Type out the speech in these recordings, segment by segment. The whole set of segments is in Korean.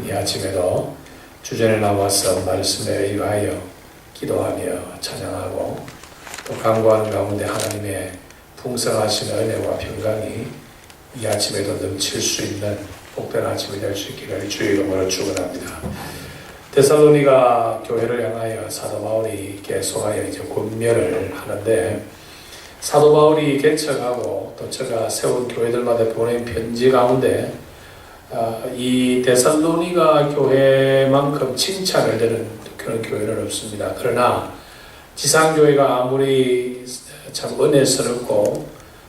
이 아침에도 주전에 나와서 말씀에 의하여 기도하며 찬양하고 또 간구하는 가운데 하나님의 풍성하신 은혜와 평강이 이 아침에도 넘칠 수 있는 복된 아침이 될 수 있기를 주의 이름으로 축원합니다. 데살로니가 교회를 향하여 사도 바울이 계속하여 이제 권면을 하는데, 사도 바울이 개척하고 또 저가 세운 교회들마다 보낸 편지 가운데 이 데살로니가 교회만큼 칭찬을 드는 그런 교회는 없습니다. 그러나 지상교회가 아무리 참 은혜스럽고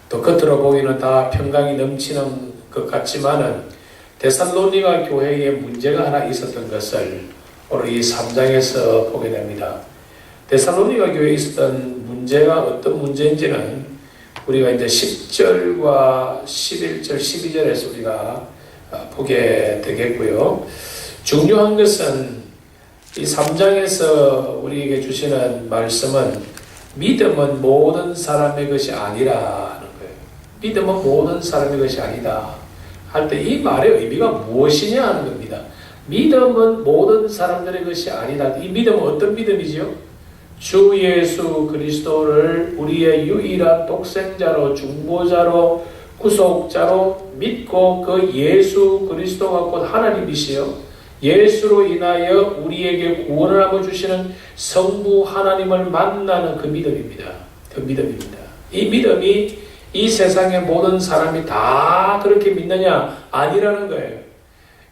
또 겉으로 보기는 다 평강이 넘치는 것 같지만은 데살로니가 교회에 문제가 하나 있었던 것을 오늘 이 3장에서 보게 됩니다. 데살로니가 교회에 있었던 문제가 어떤 문제인지는 우리가 이제 10절과 11절, 12절에서 우리가 보게 되겠고요. 중요한 것은 이 3장에서 우리에게 주시는 말씀은 믿음은 모든 사람의 것이 아니라는 거예요. 믿음은 모든 사람의 것이 아니다 할 때 이 말의 의미가 무엇이냐 하는 겁니다. 믿음은 모든 사람들의 것이 아니다. 이 믿음은 어떤 믿음이죠? 주 예수 그리스도를 우리의 유일한 독생자로, 중보자로, 구속자로 믿고 그 예수 그리스도가 곧 하나님이시여 예수로 인하여 우리에게 구원을 하고 주시는 성부 하나님을 만나는 그 믿음입니다. 그 믿음입니다. 이 믿음이 이 세상의 모든 사람이 다 그렇게 믿느냐? 아니라는 거예요.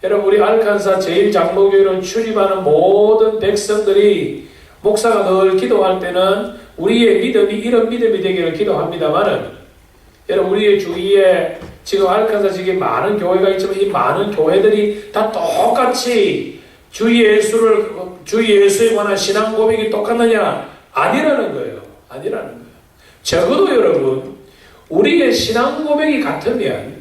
여러분, 우리 알칸사 제1장로교회를 출입하는 모든 백성들이 목사가 늘 기도할 때는 우리의 믿음이 이런 믿음이 되기를 기도합니다만은, 여러분, 우리의 주위에 지금 알칸사 지역에 많은 교회가 있지만 이 많은 교회들이 다 똑같이 주 예수에 관한 신앙 고백이 똑같느냐? 아니라는 거예요. 아니라는 거예요. 적어도 여러분, 우리의 신앙 고백이 같으면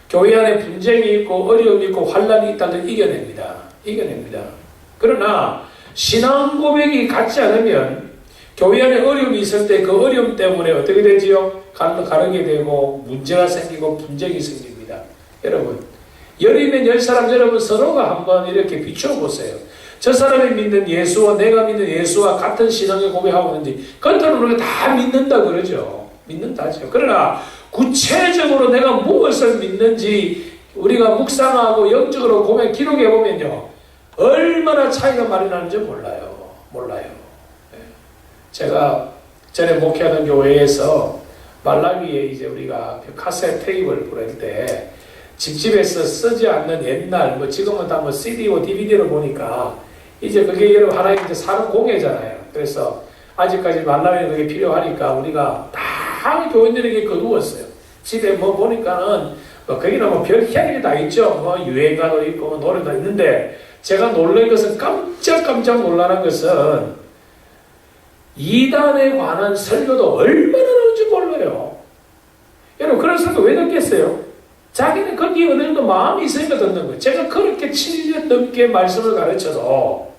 교회 안에 분쟁이 있고 어려움이 있고 환란이 있다면 이겨냅니다. 이겨냅니다. 그러나 신앙 고백이 같지 않으면 교회 안에 어려움이 있을 때 그 어려움 때문에 어떻게 되지요? 가르게 되고 문제가 생기고 분쟁이 생깁니다. 여러분, 열이면 열 사람 여러분 서로가 한번 이렇게 비추어 보세요. 저 사람이 믿는 예수와 내가 믿는 예수와 같은 신앙을 고백하고 있는지 겉으로는 우리가 다 믿는다 그러죠. 믿는다죠. 그러나 구체적으로 내가 무엇을 믿는지 우리가 묵상하고 영적으로 고백 기록해 보면요, 얼마나 차이가 많이 나는지 몰라요. 제가 전에 목회하던 교회에서 말라위에 이제 우리가 카세트 테이프를 보낼 때 집에서 쓰지 않는 옛날, 지금은 다 CD고 DVD로 보니까 이제 그게 여러분 하나의 이제 사는 공예잖아요. 그래서 아직까지 말라위는 그게 필요하니까 우리가 다 교인들에게 거두었어요. 집에 보니까는 거기는 별향이 다 있죠. 유행가도 있고 노래도 있는데, 제가 놀란 것은 깜짝 놀라는 것은 이단에 관한 설교도 얼마나 나오는지 몰라요. 여러분, 그런 설교 왜 듣겠어요? 자기는 거기에 어느 정도 마음이 있으니까 듣는 거예요. 제가 그렇게 7년 넘게 말씀을 가르쳐도,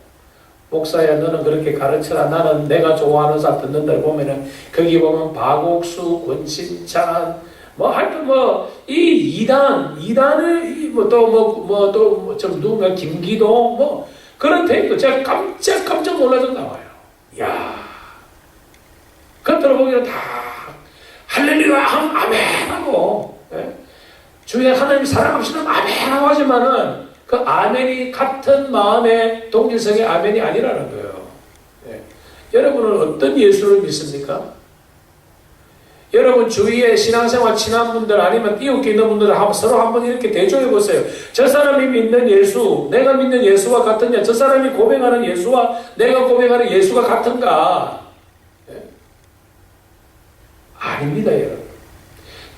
목사야 너는 그렇게 가르쳐라, 나는 내가 좋아하는 사람 듣는다 보면은 거기 보면 박옥수, 권신찬 하여튼 이 이단의 좀 누군가 김기도 그런 테이프 제가 깜짝 놀라서 나와요. 야, 겉으로 보기는 다 할렐루야 아멘 하고, 주의 하나님 사랑합시다 아멘 하고 하지만은 그 아멘이 같은 마음의 동질성의 아멘이 아니라는 거예요. 여러분은 어떤 예수를 믿습니까? 여러분 주위에 신앙생활 친한 분들 아니면 이웃에 있는 분들을 서로 한번 이렇게 대조해 보세요. 저 사람이 믿는 예수, 내가 믿는 예수와 같으냐? 저 사람이 고백하는 예수와 내가 고백하는 예수가 같은가? 아닙니다, 여러분.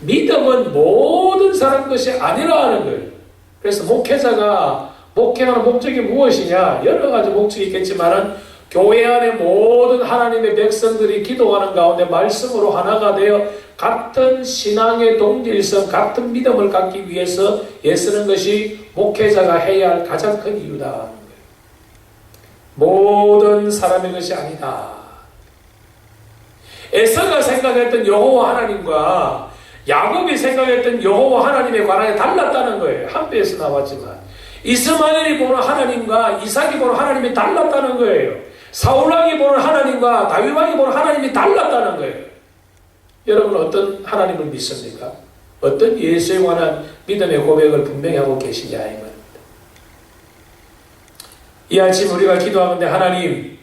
믿음은 모든 사람 것이 아니라 하는 거예요. 그래서 목회자가 목회하는 목적이 무엇이냐? 여러 가지 목적이 있겠지만은 교회 안에 모든 하나님의 백성들이 기도하는 가운데 말씀으로 하나가 되어 같은 신앙의 동질성, 같은 믿음을 갖기 위해서 애쓰는 것이 목회자가 해야 할 가장 큰 이유다. 모든 사람의 것이 아니다. 에서가 생각했던 여호와 하나님과 야곱이 생각했던 여호와 하나님의 관한이 달랐다는 거예요. 한 배에서 나왔지만 이스마엘이 보는 하나님과 이삭이 보는 하나님이 달랐다는 거예요. 사울왕이 보는 하나님과 다윗왕이 보는 하나님이 달랐다는 거예요. 여러분 어떤 하나님을 믿습니까? 어떤 예수에 관한 믿음의 고백을 분명히 하고 계시냐 이 말입니다. 이 아침 우리가 기도하는데 하나님,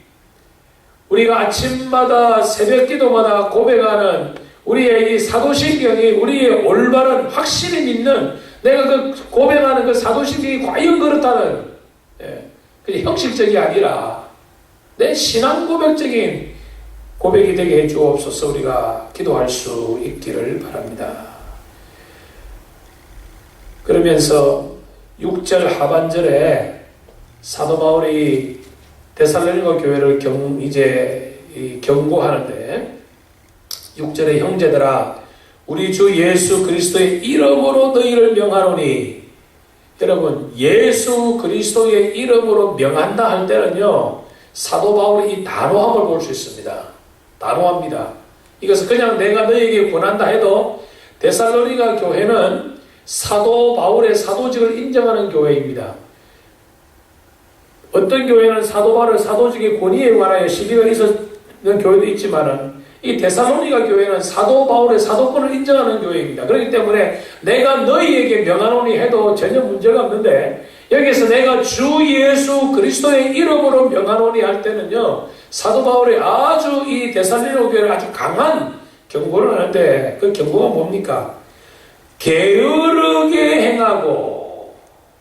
우리가 아침마다 새벽 기도마다 고백하는 우리의 이 사도신경이 우리의 올바른 확실히 믿는 내가 그 고백하는 그 사도신경이 과연 그렇다는 그냥 형식적이 아니라 내 신앙 고백적인 고백이 되게 해주옵소서. 우리가 기도할 수 있기를 바랍니다. 그러면서 6절 하반절에 사도 바울이 데살로니가 교회를 경고하는데 6절에 형제들아 우리 주 예수 그리스도의 이름으로 너희를 명하노니, 여러분 예수 그리스도의 이름으로 명한다 할 때는요 사도 바울이 이 단호함을 볼 수 있습니다. 단호합니다. 이것은 그냥 내가 너희에게 권한다 해도 데살로니가 교회는 사도 바울의 사도직을 인정하는 교회입니다. 어떤 교회는 사도 바울의 사도직의 권위에 관하여 시비가 있었는 교회도 있지만은 이 데살로니가 교회는 사도 바울의 사도권을 인정하는 교회입니다. 그렇기 때문에 내가 너희에게 명하노니 해도 전혀 문제가 없는데 여기서 내가 주 예수 그리스도의 이름으로 명하노니 할 때는요 사도 바울이 아주 이 데살로니가 교회를 아주 강한 경고를 하는데 그 경고가 뭡니까? 게으르게 행하고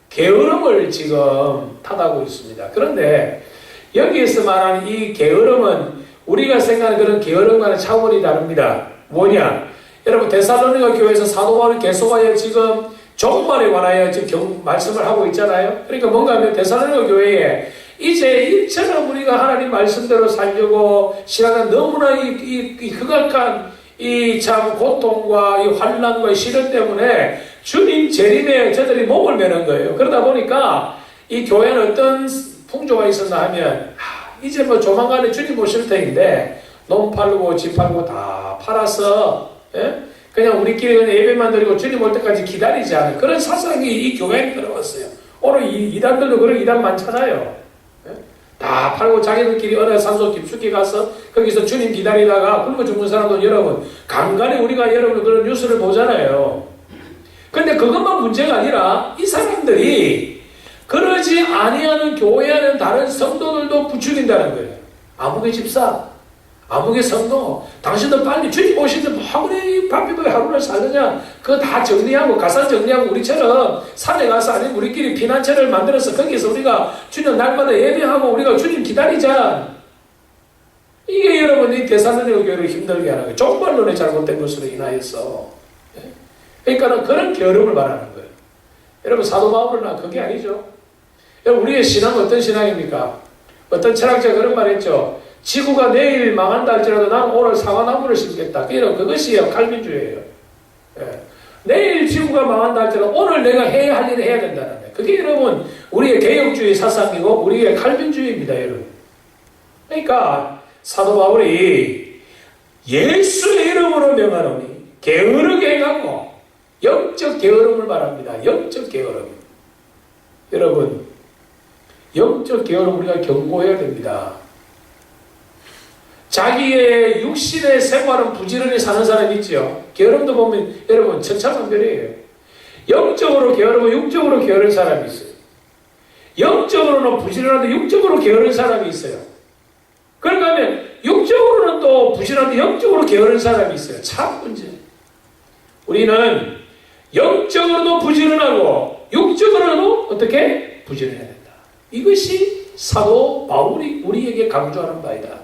게으름을 지금 탓하고 있습니다. 그런데 여기에서 말하는 이 게으름은 우리가 생각하는 그런 게으름과는 차원이 다릅니다. 뭐냐? 여러분 데살로니가 교회에서 사도 바울이 계속하여 지금 종말에 관하여 지금 말씀을 하고 있잖아요. 그러니까 뭔가 하면 데살로니가 교회에 이제 이처럼 우리가 하나님 말씀대로 살려고 시간은 너무나 이 흑악한 이 참 고통과 이 환난과 이 시련 때문에 주님 재림에 저들이 목을 매는 거예요. 그러다 보니까 이 교회는 어떤 풍조가 있었나 하면 이제 뭐 조만간에 주님 오실 터인데 논 팔고 집 팔고 다 팔아서 그냥 우리끼리 그냥 예배만 드리고 주님 올 때까지 기다리지 않은 그런 사상이 이 교회에 들어왔어요. 오늘 이단들도 그런 이단 많잖아요. 다 팔고 자기들끼리 어느 산속 깊숙이 가서 거기서 주님 기다리다가 굶어 죽는 사람도 여러분 간간히 우리가 여러분 그런 뉴스를 보잖아요. 근데 그것만 문제가 아니라 이 사람들이 그러지 아니하는 교회하는 다른 성도들도 부추긴다는 거예요. 아무개 집사, 아무개 성도, 당신들 빨리 주님 오시는데 뭐 그래 바삐도 하루를 살느냐? 그거 다 정리하고 가산 정리하고 우리처럼 산에 가서 아니면 우리끼리 피난처를 만들어서 거기서 우리가 주님 날마다 예배하고 우리가 주님 기다리자. 이게 여러분 이 데살로니가 교회를 힘들게 하는 거예요. 종말론에 잘못된 것으로 인하여서. 그러니까 그런 게으름을 말하는 거예요. 여러분 사도 바울은 그게 아니죠. 여러분 우리의 신앙은 어떤 신앙입니까? 어떤 철학자가 그런 말 했죠. 지구가 내일 망한다 할지라도 나는 오늘 사과나무를 심겠다. 그것이 칼빈주의예요. 내일 지구가 망한다 할지라도 오늘 내가 해야 할 일을 해야 된다는 거예요. 그게 여러분 우리의 개혁주의 사상이고 우리의 칼빈주의입니다. 여러분. 그러니까 사도 바울이 예수의 이름으로 명하노니 게으르게 행하고 영적 게으름을 말합니다. 영적 게으름. 여러분 영적 게으름 우리가 경고해야 됩니다. 자기의 육신의 생활은 부지런히 사는 사람이 있죠. 게으름도 보면 여러분 천차만별이에요. 영적으로 게으르고 육적으로 게으른 사람이 있어요. 영적으로는 부지런한데 육적으로 게으른 사람이 있어요. 그러니까 하면 육적으로는 또 부지런한데 영적으로 게으른 사람이 있어요. 참 문제. 우리는 영적으로도 부지런하고 육적으로도 어떻게? 부지런해야 된다. 이것이 사도 바울이 우리에게 강조하는 바이다.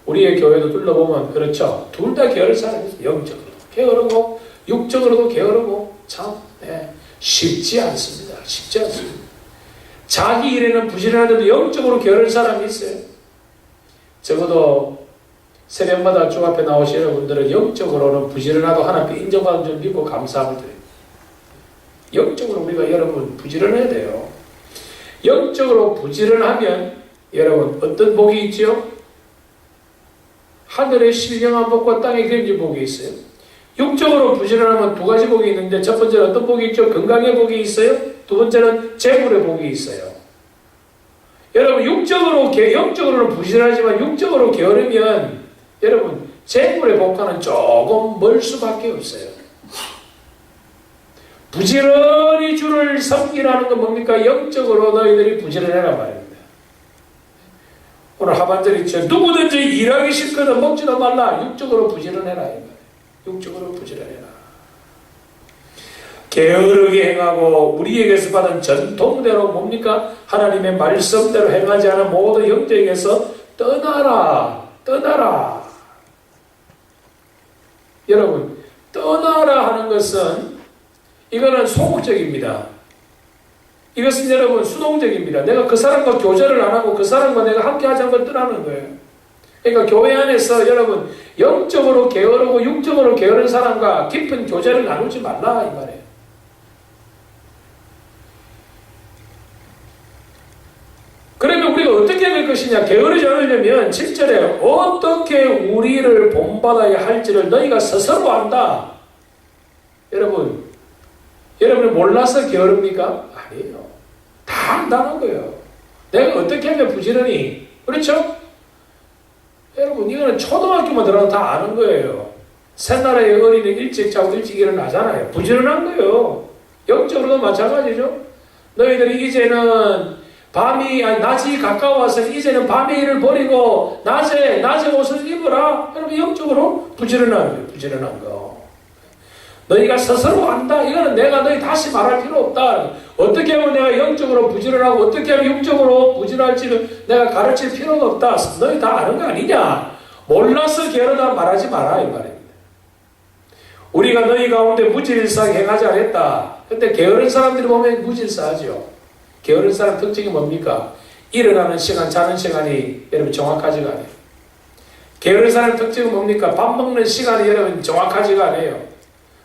우리의 교회도 둘러보면 그렇죠. 둘 다 게으른 사람이 있어요. 영적으로도 게으르고 육적으로도 게으르고 참 쉽지 않습니다. 쉽지 않습니다. 자기 일에는 부지런한데도 영적으로 게으른 사람이 있어요. 적어도 새벽마다 주 앞에 나오시는 분들은 영적으로는 부지런하고 하나님께 인정받은 줄 믿고 감사함을 드려요. 영적으로 우리가 여러분 부지런해야 돼요. 영적으로 부지런하면 여러분 어떤 복이 있죠? 하늘의 신령한 복과 땅의 기름진 복이 있어요. 육적으로 부지런하면 두 가지 복이 있는데 첫 번째는 어떤 복이 있죠? 건강의 복이 있어요. 두 번째는 재물의 복이 있어요. 여러분 영적으로는 부실하지만 육적으로 게으르면 여러분 재물의 복과는 조금 멀 수밖에 없어요. 부지런히 주를 섬기라는 건 뭡니까? 영적으로 너희들이 부지런해라 말입니다. 오늘 하반절 있죠. 누구든지 일하기 싫거든 먹지도 말라. 육적으로 부지런해라 이 말이에요. 육적으로 부지런해라. 게으르게 행하고 우리에게서 받은 전통대로 뭡니까? 하나님의 말씀대로 행하지 않은 모든 형제에게서 떠나라. 여러분, 떠나라 하는 것은 이거는 소극적입니다. 이것은 여러분 수동적입니다. 내가 그 사람과 교제를 안 하고 그 사람과 내가 함께 하지 않고 떠나는 거예요. 그러니까 교회 안에서 여러분 영적으로 게으르고 육적으로 게으른 사람과 깊은 교제를 나누지 말라 이 말이에요. 그러면 우리가 어떻게 될 것이냐? 게으르지 않으려면 7절에 어떻게 우리를 본받아야 할지를 너희가 스스로 안다. 여러분이 몰라서 게으릅니까? 아니에요. 다 안다는 거예요. 내가 어떻게 하면 부지런히, 그렇죠? 여러분 이거는 초등학교만 들어가도 다 아는 거예요. 새나라의 어린이 일찍 자고 일찍 일어나잖아요. 부지런한 거예요. 영적으로도 마찬가지죠. 너희들이 이제는 낮이 가까워서 이제는 밤의 일을 버리고 낮에 옷을 입어라. 여러분 영적으로 부지런한 거. 너희가 스스로 안다. 이거는 내가 너희 다시 말할 필요 없다. 어떻게 하면 내가 영적으로 부지런하고 어떻게 하면 육적으로 부지런할지를 내가 가르칠 필요가 없다. 너희 다 아는 거 아니냐? 몰라서 게으르다 말하지 마라 이 말입니다. 우리가 너희 가운데 무질서하게 행하지 않았다. 근데 게으른 사람들이 보면 무질서하죠. 게으른 사람 특징이 뭡니까? 일어나는 시간, 자는 시간이 여러분 정확하지가 않아요. 게으른 사람 특징은 뭡니까? 밥 먹는 시간이 여러분 정확하지가 않아요.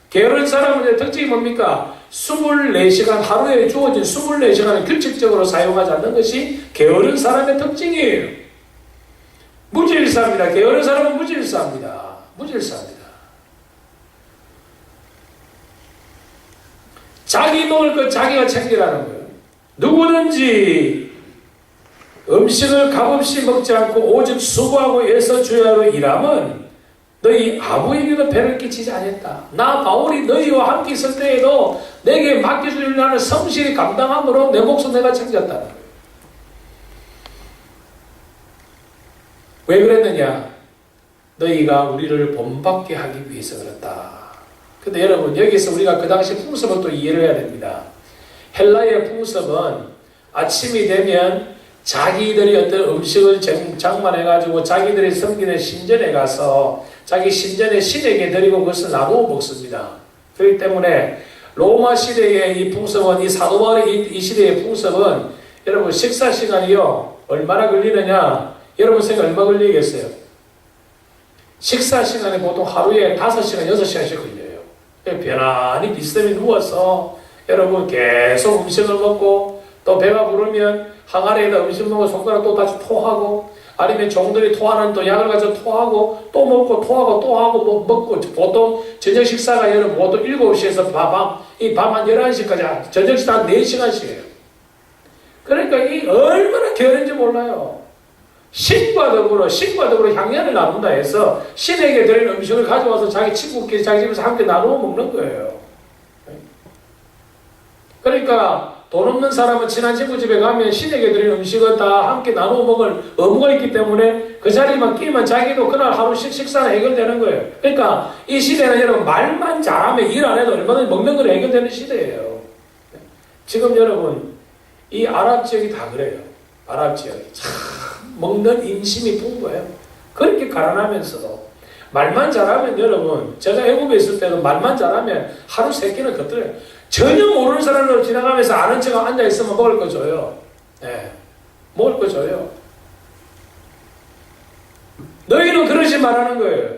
게으른 사람의 특징이 뭡니까? 24시간, 하루에 주어진 24시간을 규칙적으로 사용하지 않는 것이 게으른 사람의 특징이에요. 무질서합니다. 게으른 사람은 무질서합니다. 자기 먹을 것 자기가 챙기라는 거예요. 누구든지 음식을 값없이 먹지 않고 오직 수고하고 애써 주야로 일함은 너희 아버에게도 배를 끼치지 않았다. 나 바울이 너희와 함께 있을 때에도 내게 맡겨줄 일을 성실히 감당함으로 내 목숨 내가 챙겼다. 왜 그랬느냐? 너희가 우리를 본받게 하기 위해서 그렇다. 근데 여러분 여기서 우리가 그 당시 풍습을 또 이해를 해야 됩니다. 헬라의 풍습은 아침이 되면 자기들이 어떤 음식을 장만해가지고 자기들이 섬기는 신전에 가서 자기 신전의 신에게 드리고 그것을 나누어 먹습니다. 그렇기 때문에 로마 시대의 이 풍습은, 이 사도 바울의 이 시대의 풍습은 여러분 식사 시간이요 얼마나 걸리느냐? 여러분 생각 얼마 걸리겠어요? 식사 시간이 보통 하루에 5시간, 6시간씩 걸려요. 편안히 비스듬히 누워서 여러분 계속 음식을 먹고 또 배가 부르면 항아리에다 음식 먹고 손가락 또 다시 토하고 아니면 종들이 토하는 또 약을 가지고 토하고 또 먹고 토하고 또 하고 먹고 보통 저녁 식사가 여러분 보통 7시에서 밤 한 11시까지 저녁 식사 한 4시간씩이에요. 그러니까 이 얼마나 게으른지 몰라요. 신과 더불어 향연을 나눈다 해서 신에게 드리는 음식을 가져와서 자기 친구끼리 자기 집에서 함께 나누어 먹는 거예요. 그러니까 돈 없는 사람은 친한 친구 집에 가면 신에게 드리는 음식을 다 함께 나누어 먹을 의무가 있기 때문에 그 자리만 끼면 자기도 그날 하루씩 식사는 해결되는 거예요. 그러니까 이 시대는 여러분 말만 잘하면 일 안 해도 얼마든지 먹는 걸 해결되는 시대예요. 지금 여러분 이 아랍 지역이 다 그래요. 아랍 지역이 참 먹는 인심이 풍부해요. 그렇게 가난하면서도 말만 잘하면 여러분 제가 애국에 있을 때도 말만 잘하면 하루 3끼는 걷더래요. 전혀 모르는 사람으로 지나가면서 아는 척 앉아있으면 먹을 거 줘요. 네. 먹을 거 줘요. 너희는 그러지 말라는 거예요.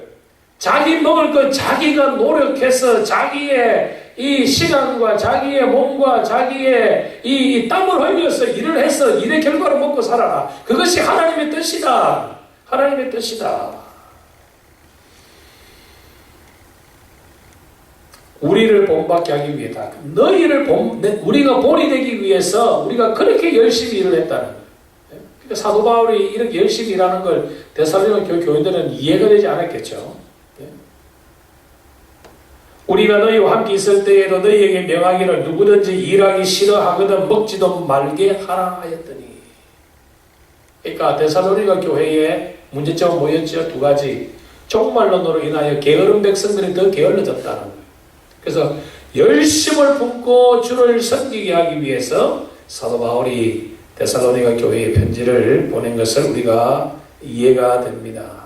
자기 먹을 거 자기가 노력해서 자기의 이 시간과 자기의 몸과 자기의 이 땀을 흘려서 일을 해서 일의 결과로 먹고 살아라. 그것이 하나님의 뜻이다. 하나님의 뜻이다. 우리를 본받게 하기 위해다. 우리가 본이 되기 위해서 우리가 그렇게 열심히 일을 했다는 거예요. 그러니까 사도 바울이 이렇게 열심히 일하는 걸 데살로니가 교인들은 이해가 되지 않았겠죠. 우리가 너희와 함께 있을 때에도 너희에게 명하기를 누구든지 일하기 싫어하거든 먹지도 말게 하라 하였더니. 그러니까 데살로니가 교회의 문제점은 뭐였죠? 두 가지. 종말론으로 인하여 게으른 백성들이 더 게을러졌다는 거예요. 그래서 열심을 품고 주를 섬기게 하기 위해서 사도 바울이 데살로니가 교회에 편지를 보낸 것을 우리가 이해가 됩니다.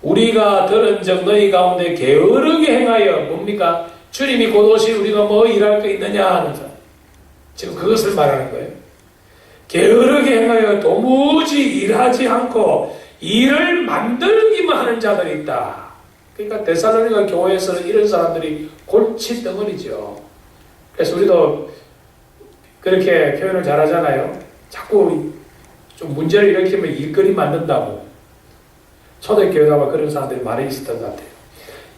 우리가 들은 적 너희 가운데 게으르게 행하여 뭡니까? 주님이 곧 오시 우리가 뭐 일할 거 있느냐 하는 사 지금 그것을 말하는 거예요. 게으르게 행하여 도무지 일하지 않고 일을 만들기만 하는 자들이 있다. 그러니까 데살로니가 교회에서는 이런 사람들이 골칫덩어리죠. 그래서 우리도 그렇게 표현을 잘하잖아요. 자꾸 좀 문제를 일으키면 일거리 만든다고. 초대교회가 아마 그런 사람들이 많이 있었던 것 같아요.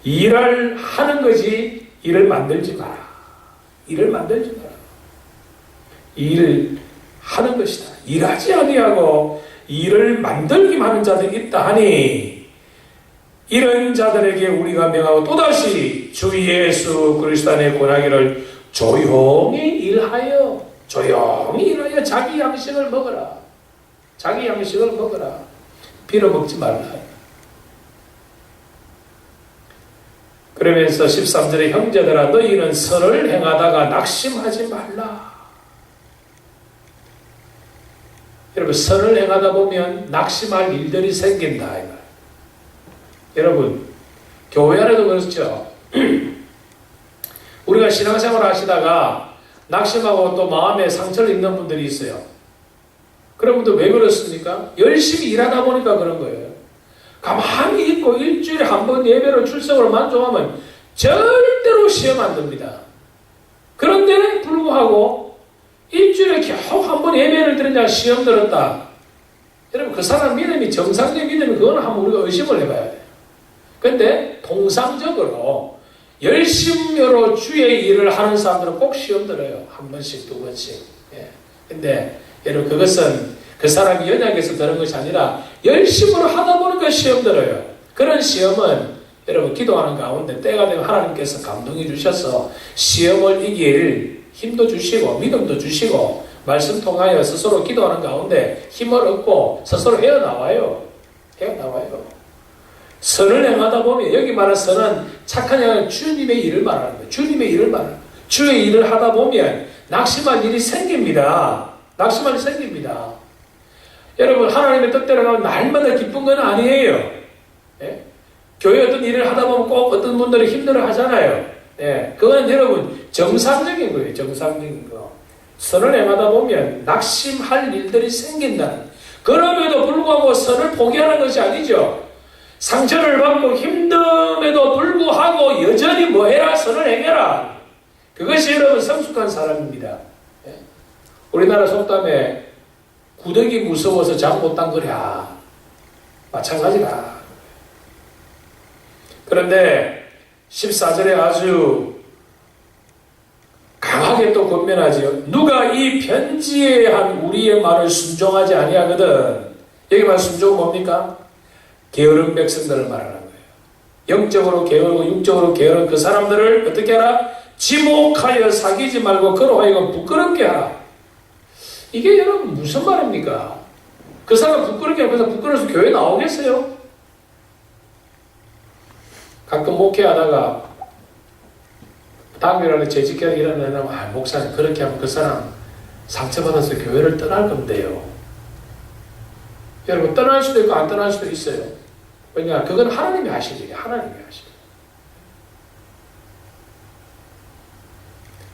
일을 하는 것이 일을 만들지 마라. 일을 만들지 마라. 일을 하는 것이다. 일하지 아니하고 일을 만들기만 하는 자들이 있다 하니 이런 자들에게 우리가 명하고 또다시 주 예수 그리스도 안에 권하기를 조용히 일하여 자기 양식을 먹어라. 자기 양식을 먹어라. 빌어먹지 말라. 그러면서 13절에 형제들아 너희는 선을 행하다가 낙심하지 말라. 여러분 선을 행하다 보면 낙심할 일들이 생긴다. 여러분 교회 안에도 그렇죠. 우리가 신앙생활을 하시다가 낙심하고 또 마음에 상처를 입는 분들이 있어요. 그런 분들 왜 그렇습니까? 열심히 일하다 보니까 그런 거예요. 가만히 있고 일주일에 한 번 예배로 출석을 만족하면 절대로 시험 안 듭니다. 그런데 불구하고 일주일에 겨우 한 번 예배를 드리냐 시험 들었다. 여러분 그 사람 믿음이 정상적인 믿음이 그거는 한번 우리가 의심을 해봐야 돼요. 근데 통상적으로 열심으로 주의 일을 하는 사람들은 꼭 시험 들어요. 한 번씩 두 번씩. 근데 여러분 그것은 그 사람이 연약해서 그런 것이 아니라 열심으로 하다 보니까 시험 들어요. 그런 시험은 여러분 기도하는 가운데 때가 되면 하나님께서 감동해 주셔서 시험을 이길 힘도 주시고 믿음도 주시고 말씀 통하여 스스로 기도하는 가운데 힘을 얻고 스스로 헤어나와요. 선을 행하다 보면 여기 말하는 선은 착한 양 주님의 일을 말하는 거예요. 주님의 일을 말하는 거예요. 주의 일을 하다 보면 낙심할 일이 생깁니다. 낙심할 일이 생깁니다. 여러분 하나님의 뜻대로 가면 날마다 기쁜 건 아니에요. 예? 교회 어떤 일을 하다 보면 꼭 어떤 분들이 힘들어 하잖아요. 예? 그건 여러분 정상적인 거예요. 정상적인 거. 선을 행하다 보면 낙심할 일들이 생긴다는. 그럼에도 불구하고 선을 포기하는 것이 아니죠. 상처를 받고 힘듦에도 불구하고 여전히 뭐해라? 선을 행해라. 그것이 여러분 성숙한 사람입니다. 예? 우리나라 속담에 구더기 무서워서 잠 못 단 거랴. 마찬가지다. 그런데 14절에 아주 강하게 또 권면하지요. 누가 이 편지에 한 우리의 말을 순종하지 아니하거든. 여기 말 순종은 뭡니까? 게으른 백성들을 말하는 거예요. 영적으로 게으르고 육적으로 게으른 그 사람들을 어떻게 하라? 지목하여 사귀지 말고 그로 하여금 부끄럽게 하라. 이게 여러분 무슨 말입니까? 그 사람 부끄럽게 하면서 부끄러워서 교회 나오겠어요? 가끔 목회하다가 다음 교회에 재직해야 일어나면 목사님 그렇게 하면 그 사람 상처받아서 교회를 떠날 건데요. 여러분 떠날 수도 있고 안 떠날 수도 있어요. 왜냐? 그건 하나님이 하실 일이에요. 하나님이 하실 일.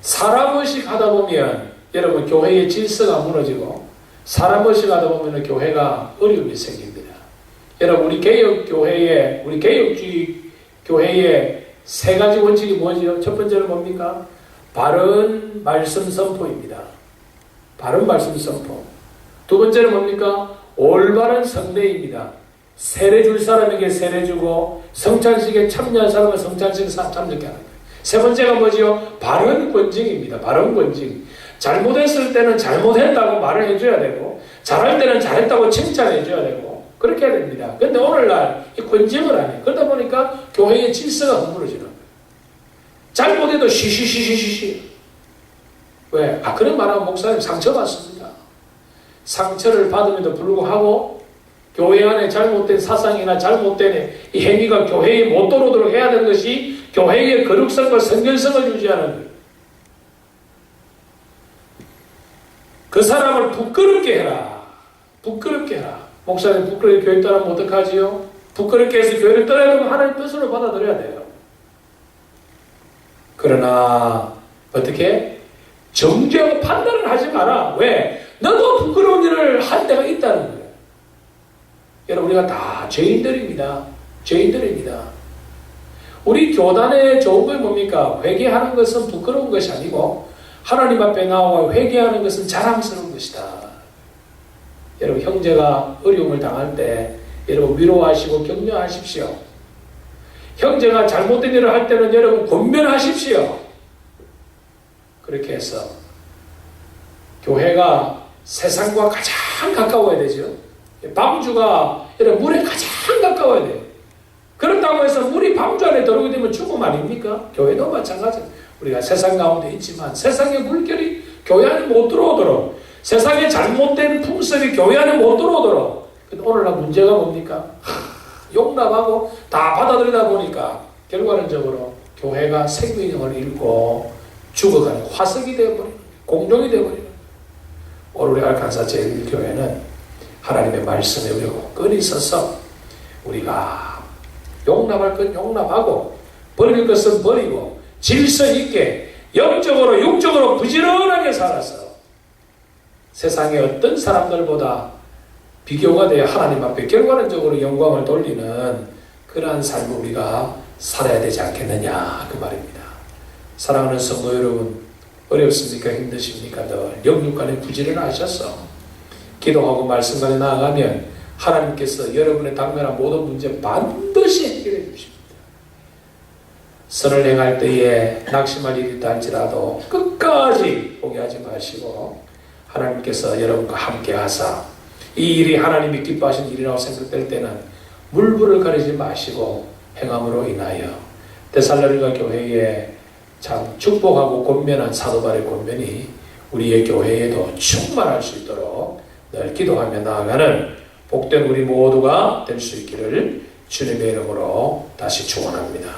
사람 의식 하다 보면 여러분 교회의 질서가 무너지고 사람 의식 하다 보면 교회가 어려움이 생깁니다. 여러분 우리 개혁교회의 우리 개혁주의 교회의 세 가지 원칙이 뭐죠? 첫 번째는 뭡니까? 바른 말씀 선포입니다. 바른 말씀 선포. 두 번째는 뭡니까? 올바른 성례입니다. 세례 줄 사람에게 세례 주고 성찬식에 참여한 사람은 성찬식에 참석해 하는 거예요. 세 번째가 뭐지요? 바른 권징입니다. 바른 권징. 잘못했을 때는 잘못했다고 말을 해줘야 되고, 잘할 때는 잘했다고 칭찬해줘야 되고, 그렇게 해야 됩니다. 근데 오늘날 이 권징을 안 해. 그러다 보니까 교회의 질서가 허물어지는 거예요. 잘못해도 시시시시시시. 왜? 그런 말하면 목사님 상처받습니다. 상처를 받음에도 불구하고 교회 안에 잘못된 사상이나 잘못된 이 행위가 교회에 못 들어오도록 해야 되는 것이 교회의 거룩성과 성결성을 유지하는 거예요. 그 사람을 부끄럽게 해라. 부끄럽게 해라. 목사님 부끄럽게 교회 떠나면 어떡하지요? 부끄럽게 해서 교회를 떠나야 되면 하나님 뜻으로 받아들여야 돼요. 그러나 어떻게? 정죄하고 판단을 하지 마라. 왜? 너도 부끄러운 일을 할 때가 있다는 거예요. 여러분, 우리가 다 죄인들입니다. 죄인들입니다. 우리 교단의 좋은 건 뭡니까? 회개하는 것은 부끄러운 것이 아니고 하나님 앞에 나와 회개하는 것은 자랑스러운 것이다. 여러분, 형제가 어려움을 당할 때 여러분 위로하시고 격려하십시오. 형제가 잘못된 일을 할 때는 여러분 권면하십시오. 그렇게 해서 교회가 세상과 가장 가까워야 되죠. 방주가 여러분 물에 가장 가까워야 돼요. 그렇다고 해서 물이 방주 안에 들어오게 되면 죽음 아닙니까? 교회도 마찬가지입니다. 우리가 세상 가운데 있지만 세상의 물결이 교회 안에 못 들어오도록, 세상의 잘못된 풍습이 교회 안에 못 들어오도록. 근데 오늘날 문제가 뭡니까? 용납하고 다 받아들이다 보니까 결과론적으로 교회가 생명을 잃고 죽어가는 화석이 되어버리는, 공룡이 되어버리는. 오늘 우리 알칸사 제1교회는 하나님의 말씀에 우리가 끈이 서서 우리가 용납할 것 용납하고 버릴 것은 버리고 질서 있게 영적으로 육적으로 부지런하게 살아서 세상의 어떤 사람들보다 비교가 되어 하나님 앞에 결과론적으로 영광을 돌리는 그러한 삶을 우리가 살아야 되지 않겠느냐, 그 말입니다. 사랑하는 성도 여러분, 어렵습니까? 힘드십니까? 늘 영육간에 부지런하셔서 기도하고 말씀간에 나아가면 하나님께서 여러분의 당면한 모든 문제 반드시 해결해 주십니다. 선을 행할 때에 낙심할 일이 있다 할지라도 끝까지 포기하지 마시고 하나님께서 여러분과 함께 하사 이 일이 하나님이 기뻐하신 일이라고 생각될 때는 물불을 가리지 마시고 행함으로 인하여 데살로니가 교회에 참 축복하고 권면한 사도 바울의 권면이 우리의 교회에도 충만할 수 있도록 늘 기도하며 나아가는 복된 우리 모두가 될 수 있기를 주님의 이름으로 다시 축원합니다.